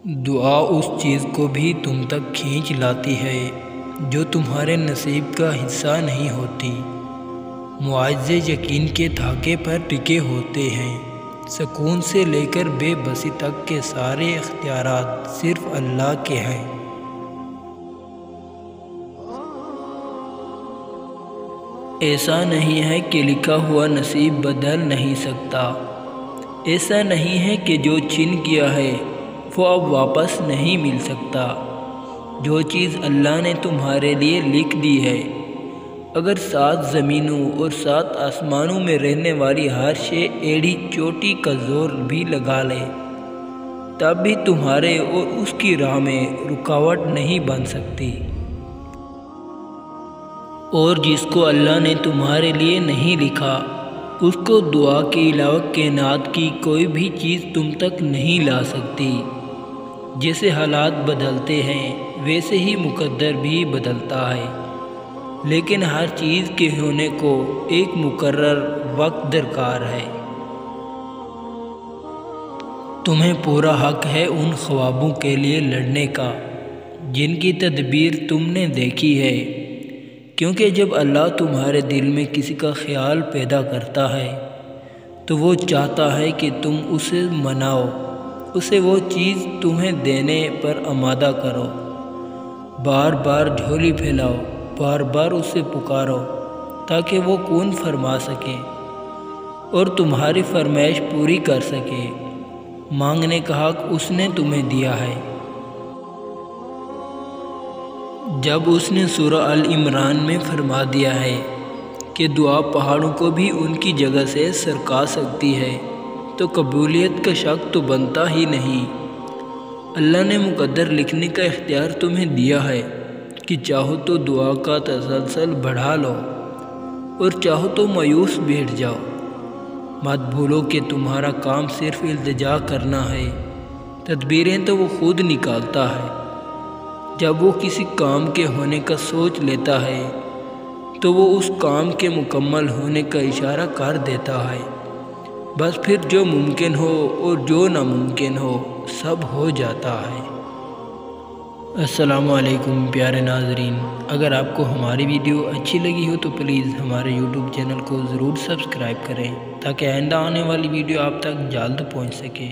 دعا اس چیز کو بھی تم تک کھینچ لاتی ہے جو تمہارے نصیب کا حصہ نہیں ہوتی۔ معجزے یقین کے دھاگے پر ٹکے ہوتے ہیں۔ سکون سے لے کر بے بسی تک کے سارے اختیارات صرف اللہ کے ہیں۔ ایسا نہیں ہے کہ لکھا ہوا نصیب بدل نہیں سکتا۔ ایسا نہیں ہے کہ جو چھن گیا ہے وہ اب واپس نہیں مل سکتا۔ جو چیز اللہ نے تمہارے لیے لکھ دی ہے، اگر 7 زمینوں اور 7 آسمانوں میں رہنے والی ہر شے ایڑی چوٹی کا زور بھی لگا لے، تب بھی تمہارے اور اس کی راہ میں رکاوٹ نہیں بن سکتی۔ اور جس کو اللہ نے تمہارے لیے نہیں لکھا، اس کو دعا کے علاوہ کائنات کی کوئی بھی چیز تم تک نہیں لا سکتی۔ جیسے حالات بدلتے ہیں ویسے ہی مقدر بھی بدلتا ہے، لیکن ہر چیز کے ہونے کو ایک مقرر وقت درکار ہے۔ تمہیں پورا حق ہے ان خوابوں کے لیے لڑنے کا جن کی تدبیر تم نے دیکھی ہے، کیونکہ جب اللہ تمہارے دل میں کسی کا خیال پیدا کرتا ہے تو وہ چاہتا ہے کہ تم اسے مناؤ، اسے وہ چیز تمہیں دینے پر آمادہ کرو، بار بار جھولی پھیلاؤ، بار بار اسے پکارو تاکہ وہ کون فرما سکے اور تمہاری فرمائش پوری کر سکے۔ مانگنے کا حق اس نے تمہیں دیا ہے۔ جب اس نے سورہ ال عمران میں فرما دیا ہے کہ دعا پہاڑوں کو بھی ان کی جگہ سے سرکا سکتی ہے، تو قبولیت کا شک تو بنتا ہی نہیں۔ اللہ نے مقدر لکھنے کا اختیار تمہیں دیا ہے کہ چاہو تو دعا کا تسلسل بڑھا لو اور چاہو تو مایوس بیٹھ جاؤ۔ مت بھولو کہ تمہارا کام صرف التجا کرنا ہے، تدبیریں تو وہ خود نکالتا ہے۔ جب وہ کسی کام کے ہونے کا سوچ لیتا ہے تو وہ اس کام کے مکمل ہونے کا اشارہ کر دیتا ہے۔ بس پھر جو ممکن ہو اور جو ناممکن ہو سب ہو جاتا ہے۔ السلام علیکم پیارے ناظرین، اگر آپ کو ہماری ویڈیو اچھی لگی ہو تو پلیز ہمارے یوٹیوب چینل کو ضرور سبسکرائب کریں تاکہ آئندہ آنے والی ویڈیو آپ تک جلد پہنچ سکے۔